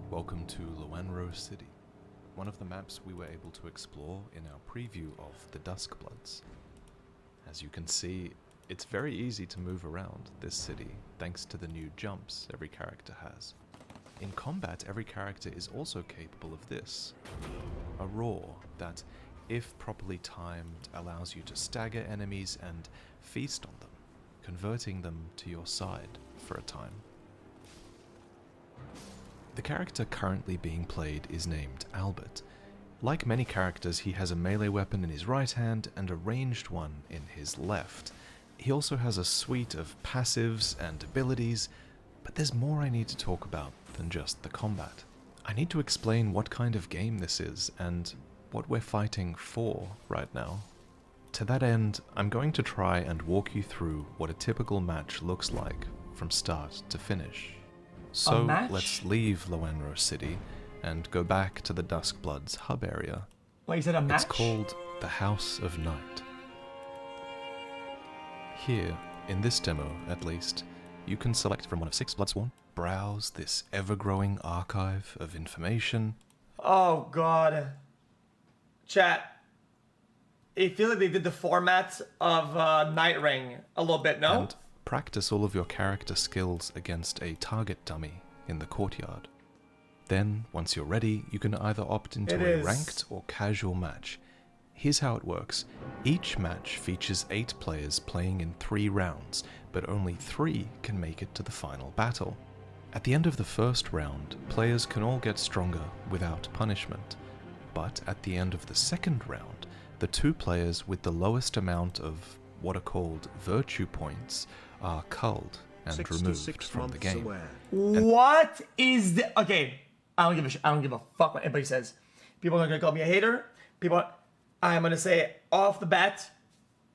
Welcome to Luanro City, one of the maps we were able to explore in our preview of the Duskbloods. As you can see, it's very easy to move around this city thanks to the new jumps every character has. In combat, every character is also capable of this, a roar that, if properly timed, allows you to stagger enemies and feast on them, converting them to your side for a time. The character currently being played is named Albert. Like many characters, he has a melee weapon in his right hand and a ranged one in his left. He also has a suite of passives and abilities, but there's more I need to talk about than just the combat. I need to explain what kind of game this is and what we're fighting for right now. To that end, I'm going to try and walk you through what a typical match looks like from start to finish. So let's leave Luanro City and go back to the Duskbloods hub area. Wait, is it a match? It's called the House of Night. Here, in this demo at least, you can select from one of 6 Bloodsworn, browse this ever-growing archive of information. Oh god. Chat. I feel like they did the format of Night Ring a little bit, no? And practice all of your character skills against a target dummy in the courtyard. Then, once you're ready, you can either opt into a ranked or casual match. Here's how it works. Each match features 8 players playing in 3 rounds, but only 3 can make it to the final battle. At the end of the first round, players can all get stronger without punishment. But at the end of the second round, the 2 players with the lowest amount of what are called virtue points are culled and removed from the game. What is the... Okay, I don't give a fuck what anybody says. People are gonna call me a hater. I'm gonna say off the bat,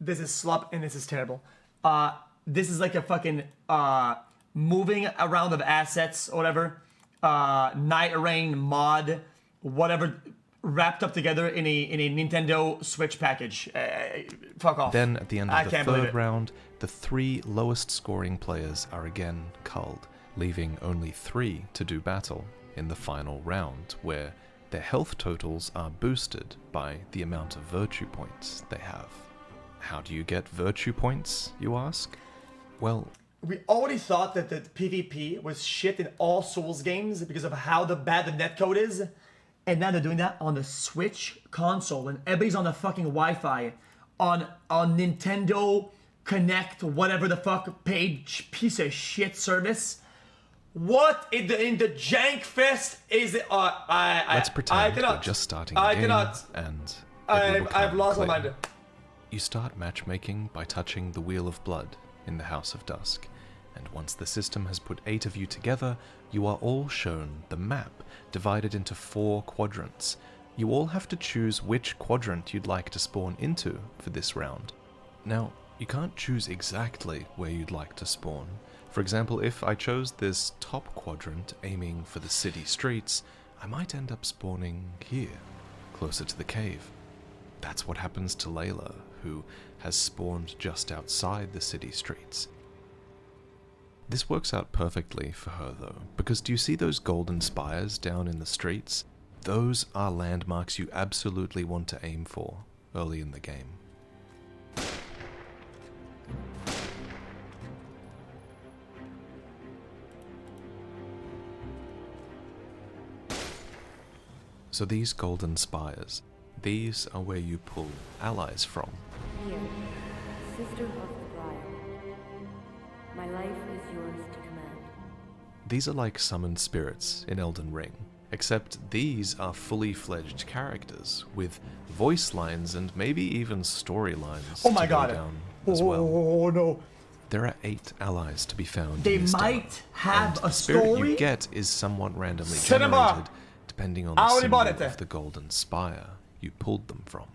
this is slop and this is terrible. This is like a fucking moving around of assets or whatever. Night Rain mod, whatever, wrapped up together in a Nintendo Switch package. Fuck off. Then at the end of the third round, the 3 lowest scoring players are again culled, leaving only 3 to do battle in the final round, where their health totals are boosted by the amount of virtue points they have. How do you get virtue points, you ask? Well, we already thought that the PvP was shit in all Souls games because of how bad the netcode is. And now they're doing that on the Switch console, and everybody's on the fucking Wi-Fi, on Nintendo Connect, whatever the fuck paid piece of shit service. What in the jank fest is it? Let's pretend we're just starting the game, and I've lost my mind. You start matchmaking by touching the Wheel of Blood in the House of Dusk, and once the system has put 8 of you together, you are all shown the map, divided into 4 quadrants. You all have to choose which quadrant you'd like to spawn into for this round. Now, you can't choose exactly where you'd like to spawn. For example, if I chose this top quadrant aiming for the city streets, I might end up spawning here, closer to the cave. That's what happens to Layla, who has spawned just outside the city streets. This works out perfectly for her though, because do you see those golden spires down in the streets? Those are landmarks you absolutely want to aim for early in the game. So these golden spires, these are where you pull allies from. Here, sister of the Briar. My life is yours to command. These are like summoned spirits in Elden Ring, except these are fully fledged characters with voice lines and maybe even storylines to go down as well. Oh no. There are 8 allies to be found. They in this might demo, have and a the spirit story. you get is somewhat randomly Cinema. generated, depending on the symbol of the golden spire you pulled them from.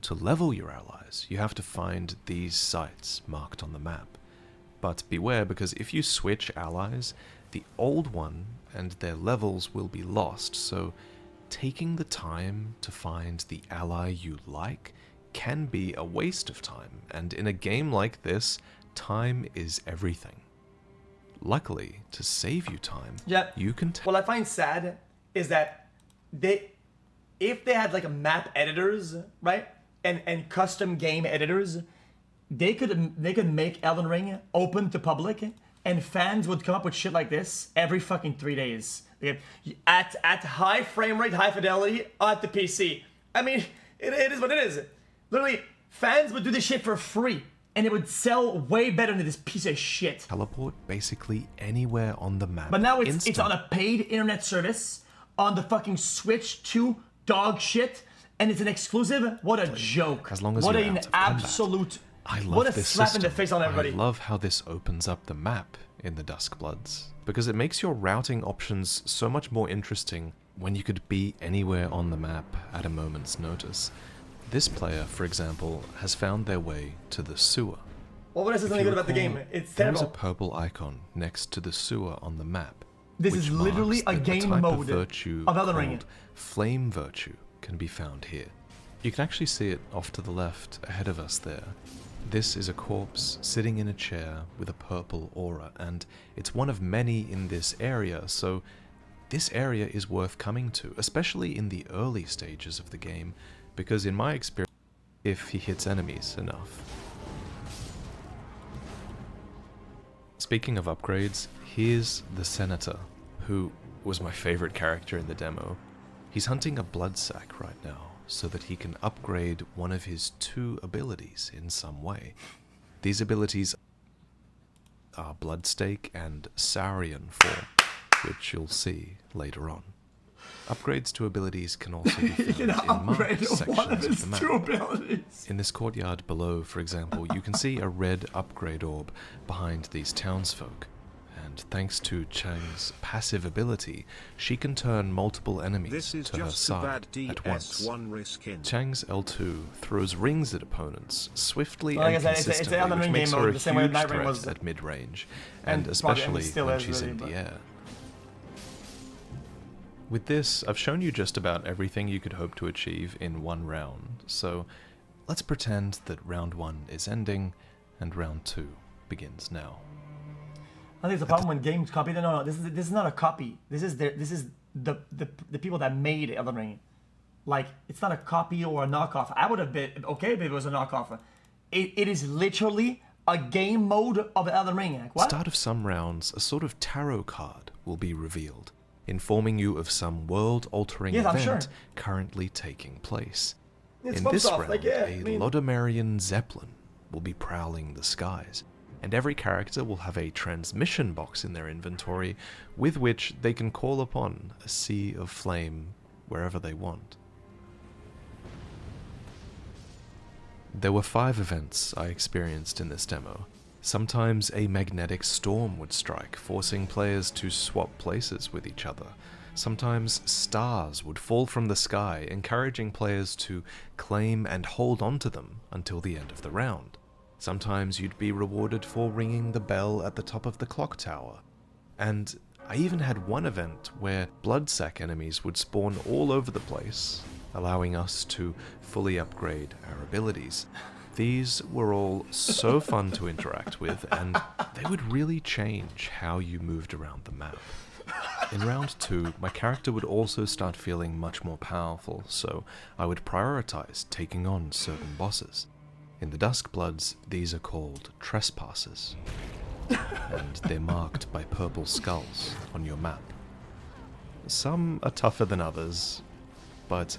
To level your allies, you have to find these sites marked on the map. But beware, because if you switch allies, the old one and their levels will be lost, so taking the time to find the ally you like can be a waste of time, and in a game like this, time is everything. luckily, to save you time, Yeah. you can What I find sad is that if they had like a map editors, right, and custom game editors, they could make Elden Ring open to public, and fans would come up with shit like this every fucking 3 days. At high frame rate, high fidelity, at the PC. I mean, it is what it is. Literally, fans would do this shit for free, and it would sell way better than this piece of shit. teleport basically anywhere on the map. But now it's instantly. on a paid internet service on the fucking Switch 2 dog shit, and it's an exclusive. What a joke! As long as what you're an out of combat. absolute. I love what a this slap system. in the face on everybody. I love how this opens up the map in the Duskbloods, because it makes your routing options so much more interesting when you could be anywhere on the map at a moment's notice. This player, for example, has found their way to the sewer. Well, what else is If something you good about the recall, game? It's there is a terrible. purple icon next to the sewer on the map. This which is literally marks a that game type mode of virtue of Elden Ring. called flame virtue can be found here. You can actually see it off to the left ahead of us there. This is a corpse sitting in a chair with a purple aura, and it's one of many in this area, so this area is worth coming to, especially in the early stages of the game, because in my experience, if he hits enemies enough. Speaking of upgrades, here's the Senator, who was my favorite character in the demo. He's hunting a blood sac right now, so that he can upgrade one of his 2 abilities in some way. These abilities are Bloodstake and Saurian form, which you'll see later on. Upgrades to abilities can also be You can found in marked upgrade one of sections of his the map. 2 abilities. In this courtyard below, for example, you can see a red upgrade orb behind these townsfolk. And thanks to Chang's passive ability, she can turn multiple enemies This is to her just a bad side at once. DS1 risk in. Chang's L2 throws rings at opponents swiftly Well, like and I said, it's consistently, an Elden which Ring makes game her mode, a the same way huge Night Ring threat was. at mid-range, And and probably especially still when is, she's really, in but- the air. With this, I've shown you just about everything you could hope to achieve in one round, so let's pretend that round 1 is ending, and round 2 begins now. I think it's a problem when games copy. No, this is not a copy. This is the people that made Elden Ring. Like, it's not a copy or a knockoff. I would have been okay if it was a knockoff. It is literally a game mode of Elden Ring. Like, what? Start of some rounds, a sort of tarot card will be revealed, informing you of some world-altering Yes, I'm event sure. currently taking place. It's In fun this stuff, round, like, yeah, a I mean- Lodomerian Zeppelin will be prowling the skies, and every character will have a transmission box in their inventory with which they can call upon a sea of flame wherever they want. There were 5 events I experienced in this demo. Sometimes a magnetic storm would strike, forcing players to swap places with each other. Sometimes stars would fall from the sky, encouraging players to claim and hold onto them until the end of the round. Sometimes you'd be rewarded for ringing the bell at the top of the clock tower. And I even had one event where bloodsack enemies would spawn all over the place, allowing us to fully upgrade our abilities. These were all so fun to interact with, and they would really change how you moved around the map. In round 2, my character would also start feeling much more powerful, so I would prioritize taking on certain bosses. In the Duskbloods, these are called trespassers, and they're marked by purple skulls on your map. Some are tougher than others, but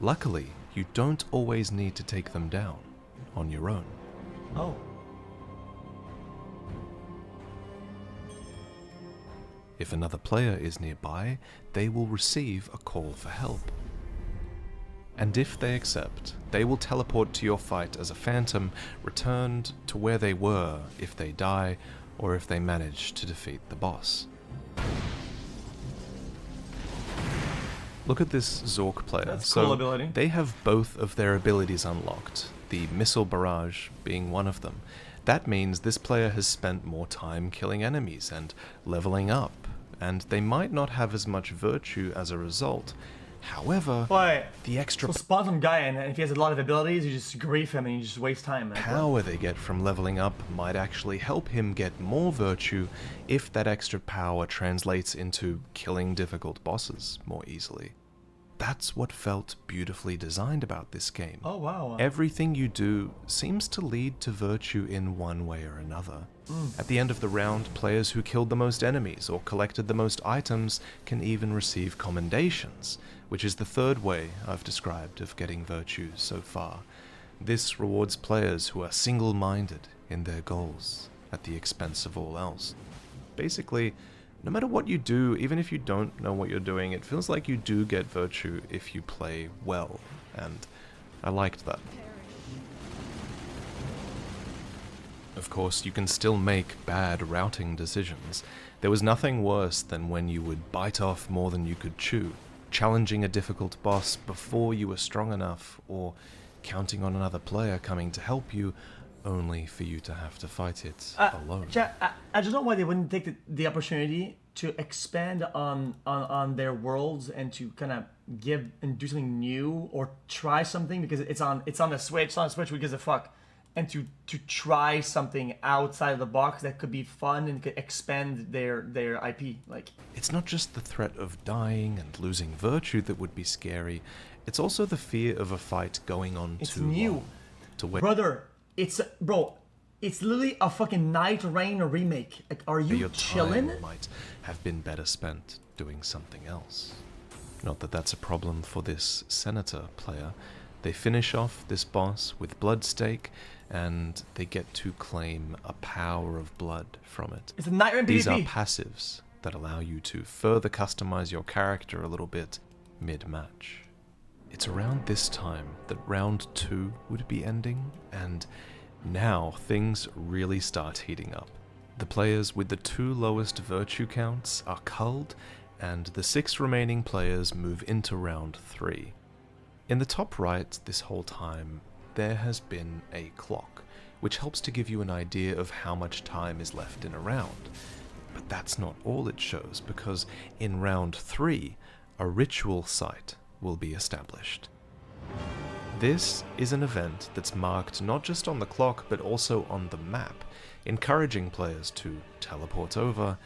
luckily you don't always need to take them down on your own. Oh. If another player is nearby, they will receive a call for help. And if they accept, they will teleport to your fight as a phantom, returned to where they were if they die, or if they manage to defeat the boss. Look at this Zork player. That's a so cool ability. They have both of their abilities unlocked, the missile barrage being one of them. That means this player has spent more time killing enemies and leveling up, and they might not have as much virtue as a result, However, But the extra so spawn some guy in, and if he has a lot of abilities, you just grief him and you just waste time. Like, power they get from leveling up might actually help him get more virtue if that extra power translates into killing difficult bosses more easily. That's what felt beautifully designed about this game. oh wow. Everything you do seems to lead to virtue in one way or another. At the end of the round, players who killed the most enemies or collected the most items can even receive commendations, which is the third way I've described of getting virtue so far. This rewards players who are single-minded in their goals at the expense of all else. Basically, no matter what you do, even if you don't know what you're doing, it feels like you do get virtue if you play well, and I liked that. Of course, you can still make bad routing decisions. There was nothing worse than when you would bite off more than you could chew, challenging a difficult boss before you were strong enough, or counting on another player coming to help you, only for you to have to fight it alone. I just don't know why they wouldn't take the opportunity to expand on their worlds and to kind of give and do something new or try something, because it's on the Switch. It's on the Switch. Who gives a fuck? And to try something outside of the box that could be fun and could expand their IP. Like, it's not just the threat of dying and losing virtue that would be scary. It's also the fear of a fight going on it's too new, long. To wait. brother. It's literally a fucking Night Rain remake. Like, are you Your chilling? time might have been better spent doing something else. Not that that's a problem for this Senator player. They finish off this boss with Bloodstake, and they get to claim a power of blood from it. It's a Night Rain These are PvP. passives that allow you to further customize your character a little bit mid-match. It's around this time that round 2 would be ending, and now things really start heating up. The players with the 2 lowest virtue counts are culled, and the 6 remaining players move into round 3. In the top right this whole time, there has been a clock, which helps to give you an idea of how much time is left in a round. But that's not all it shows, because in round 3, a ritual site will be established. This is an event that's marked not just on the clock, but also on the map, encouraging players to teleport over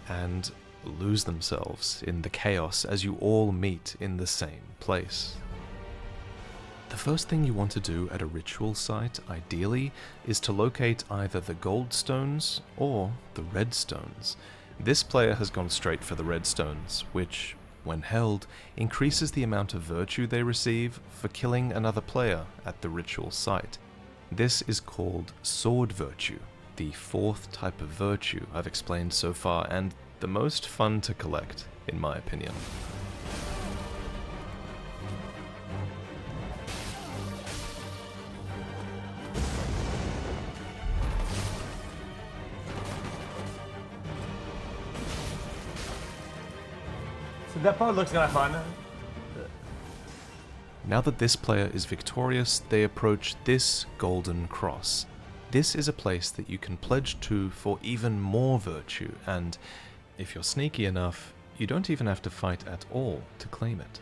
and lose themselves in the chaos as you all meet in the same place. The first thing you want to do at a ritual site, ideally, is to locate either the gold stones or the red stones. This player has gone straight for the red stones, which, when held, increases the amount of virtue they receive for killing another player at the ritual site. This is called sword virtue, the 4th type of virtue I've explained so far, and the most fun to collect, in my opinion. So that part looks kind of fun. Now that this player is victorious, they approach this golden cross. This is a place that you can pledge to for even more virtue, and if you're sneaky enough, you don't even have to fight at all to claim it.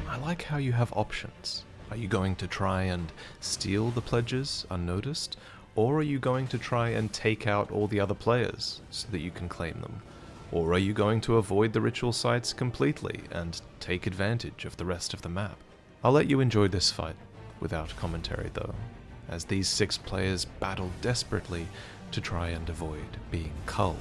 I like how you have options. Are you going to try and steal the pledges unnoticed, or are you going to try and take out all the other players so that you can claim them? Or are you going to avoid the ritual sites completely and take advantage of the rest of the map? I'll let you enjoy this fight, without commentary though, as these 6 players battle desperately to try and avoid being culled.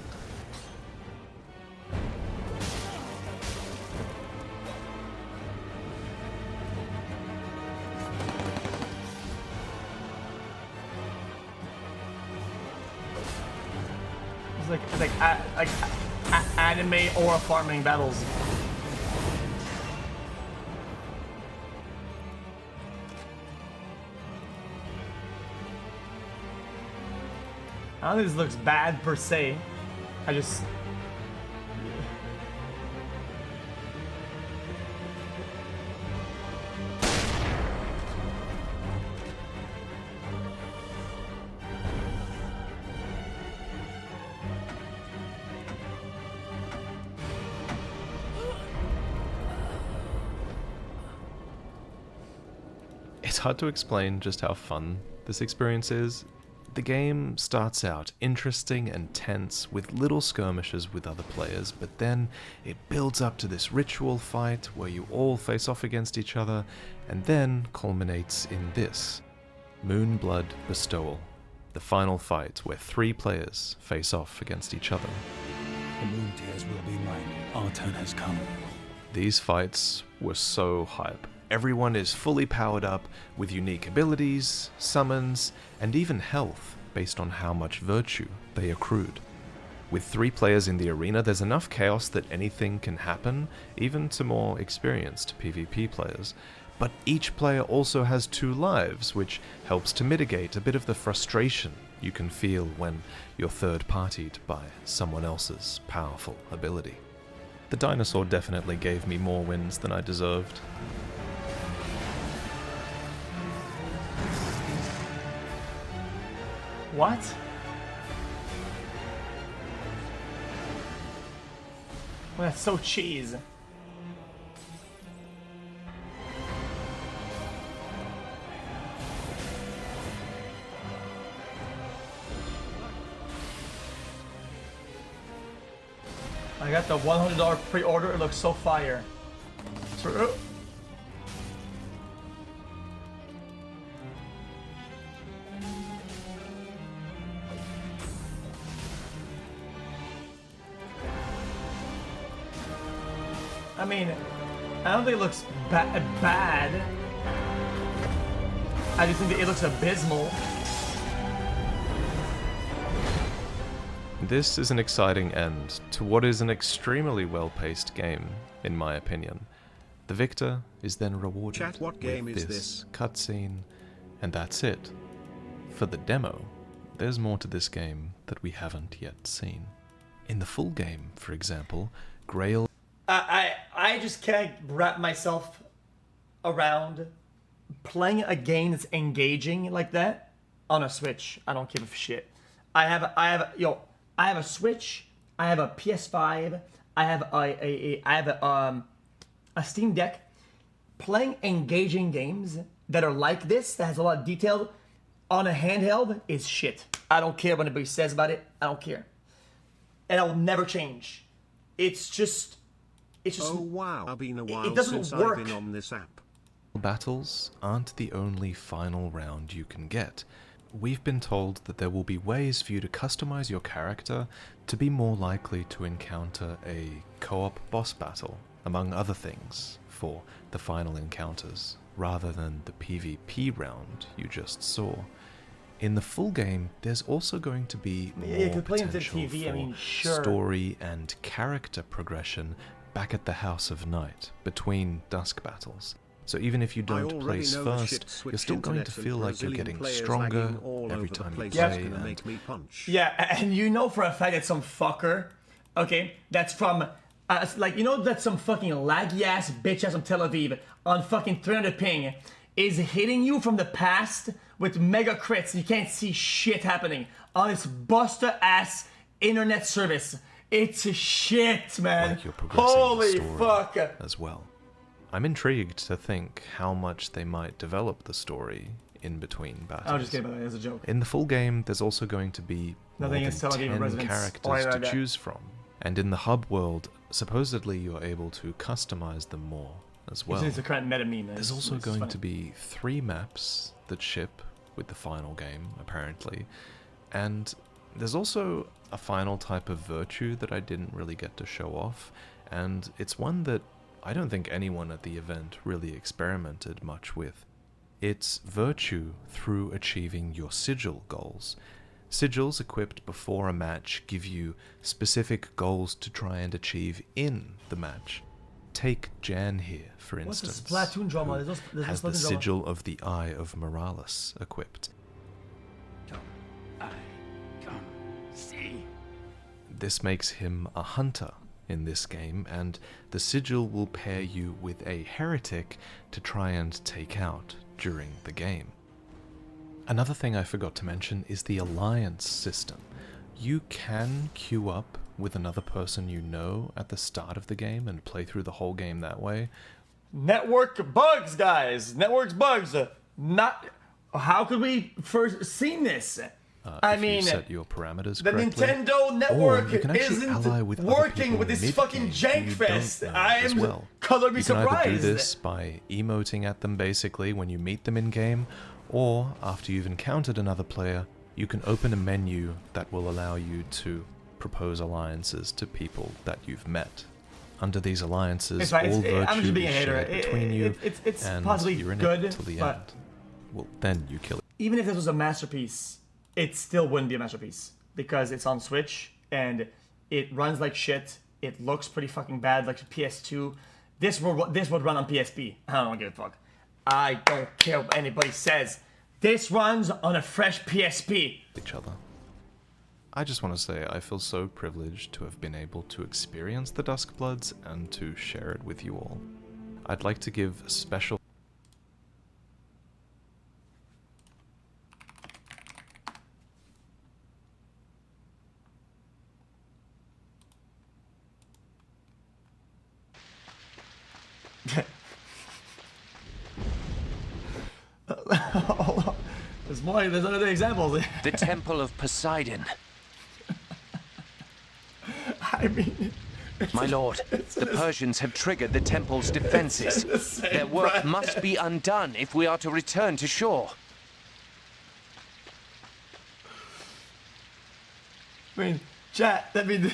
It's like anime or farming battles. I don't think this looks bad per se. I just... It's hard to explain just how fun this experience is. The game starts out interesting and tense with little skirmishes with other players, but then it builds up to this ritual fight where you all face off against each other, and then culminates in this. Moonblood Bestowal, the final fight where 3 players face off against each other. The moon tears will be mine. Our turn has come. These fights were so hype. Everyone is fully powered up with unique abilities, summons, and even health based on how much virtue they accrued. With 3 players in the arena, there's enough chaos that anything can happen, even to more experienced PvP players. But each player also has 2 lives, which helps to mitigate a bit of the frustration you can feel when you're third-partied by someone else's powerful ability. The dinosaur definitely gave me more wins than I deserved. What? Well, that's so cheese. I got the $100 pre-order. It looks so fire. True. I mean, I don't think it looks bad. I just think that it looks abysmal. This is an exciting end to what is an extremely well-paced game, in my opinion. The victor is then rewarded Chat, what game with is this cutscene, and that's it. For the demo, there's more to this game that we haven't yet seen. In the full game, for example, Grail... I just can't wrap myself around playing a game that's engaging like that on a Switch. I don't give a shit. I have a Switch. I have a PS5. I have a Steam Deck. Playing engaging games that are like this, that has a lot of detail on a handheld, is shit. I don't care what anybody says about it. I don't care, and it will never change. It's just. Oh wow, it's been a while it doesn't since work. I've been on this app. Battles aren't the only final round you can get. We've been told that there will be ways for you to customize your character to be more likely to encounter a co-op boss battle, among other things, for the final encounters, rather than the PvP round you just saw. In the full game, there's also going to be more potential for story and character progression back at the House of Night, between Dusk battles. So even if you don't place first, you're still going to feel like you're getting stronger every time you play. Yeah, and you know for a fact that some fucker, okay, that's from, that's some fucking laggy ass bitch ass from Tel Aviv on fucking 300 ping is hitting you from the past with mega crits and you can't see shit happening on this buster ass internet service. It's shit, man. Like you're progressing Holy the story fuck. as well. I'm intrigued to think how much they might develop the story in between battles. I was just kidding about that as a joke. In the full game, there's also going to be more Nothing than is Tel Aviv 10 residents. characters Like to that. choose from. And in the hub world, supposedly you're able to customize them more as well. It's a current meta meme. There's also going to be 3 maps that ship with the final game, apparently. And there's also a final type of virtue that I didn't really get to show off, and it's one that I don't think anyone at the event really experimented much with. It's virtue through achieving your sigil goals. Sigils equipped before a match give you specific goals to try and achieve in the match. Take Jan here, for instance, Splatoon drama? who has the sigil of the Eye of Moralis equipped. This makes him a hunter in this game, and the sigil will pair you with a heretic to try and take out during the game. Another thing I forgot to mention is the alliance system. You can queue up with another person you know at the start of the game and play through the whole game that way. Network bugs, guys. Network's bugs. not. How could we first seen this? I if mean, you set your parameters the correctly, Nintendo network you can actually ally isn't with other working people with this mid-game fucking who jank you fest. don't know I as am well. colorably You can either do surprised. this by emoting at them basically when you meet them in game, or after you've encountered another player, you can open a menu that will allow you to propose alliances to people that you've met. Under these alliances, It's fine. all I'm just virtue being a is hater. shared between you, It's and possibly you're in good, it till the but end. Well, then you kill it. even if this was a masterpiece, it still wouldn't be a masterpiece because it's on Switch and it runs like shit. It looks pretty fucking bad, like PS2. This would run on PSP. I don't give a fuck. I don't care what anybody says. This runs on a fresh PSP. Each other. I just want to say I feel so privileged to have been able to experience the Duskbloods and to share it with you all. I'd like to give a special There's more. There's other examples. The Temple of Poseidon. I mean, My lord, the Persians have triggered the temple's defenses. Their work must be undone if we are to return to shore. I mean, chat. I mean.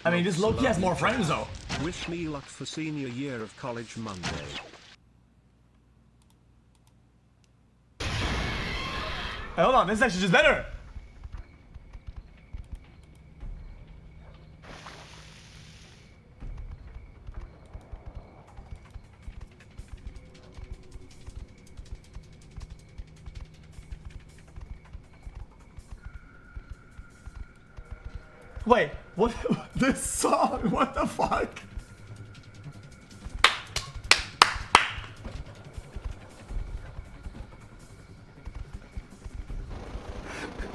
I mean, this Loki has more friends though. Wish me luck for senior year of college Monday. Hey, hold on, this is actually just better. Wait, what? This song? What the fuck?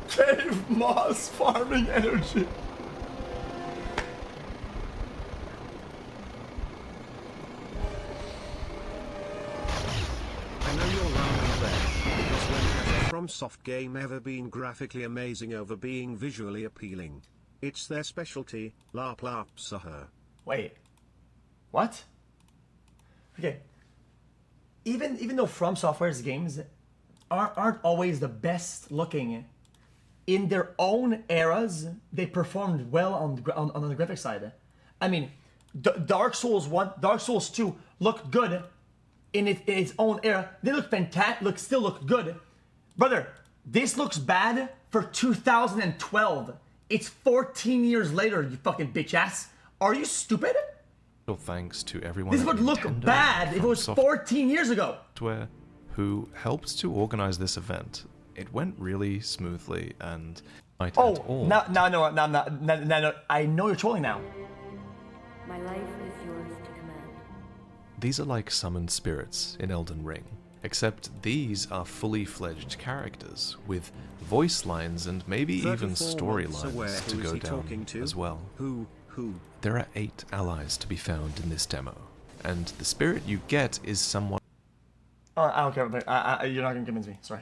Cave moss farming energy. I know you're rounding there, because when has a FromSoft game ever been graphically amazing over being visually appealing? It's their specialty, larp larp saher. Wait, what? Okay. Even though From Software's games aren't always the best looking, in their own eras, they performed well on the graphic side. I mean, Dark Souls 1, Dark Souls 2 looked good in its own era. They look fantastic, still look good. Brother, this looks bad for 2012. It's 14 years later, you fucking bitch ass. Are you stupid? thanks to everyone. This at would look Nintendo bad if it from was 14 years ago. Software who helped to organize this event. It went really smoothly and not at all. No, I know you're trolling now. My life is yours to command. These are like summoned spirits in Elden Ring, except these are fully fledged characters with voice lines and maybe even 34 months aware, storylines to who is go he talking down to? as well. Who? There are 8 allies to be found in this demo, and the spirit you get is someone. I don't care. You're not gonna convince me. Sorry.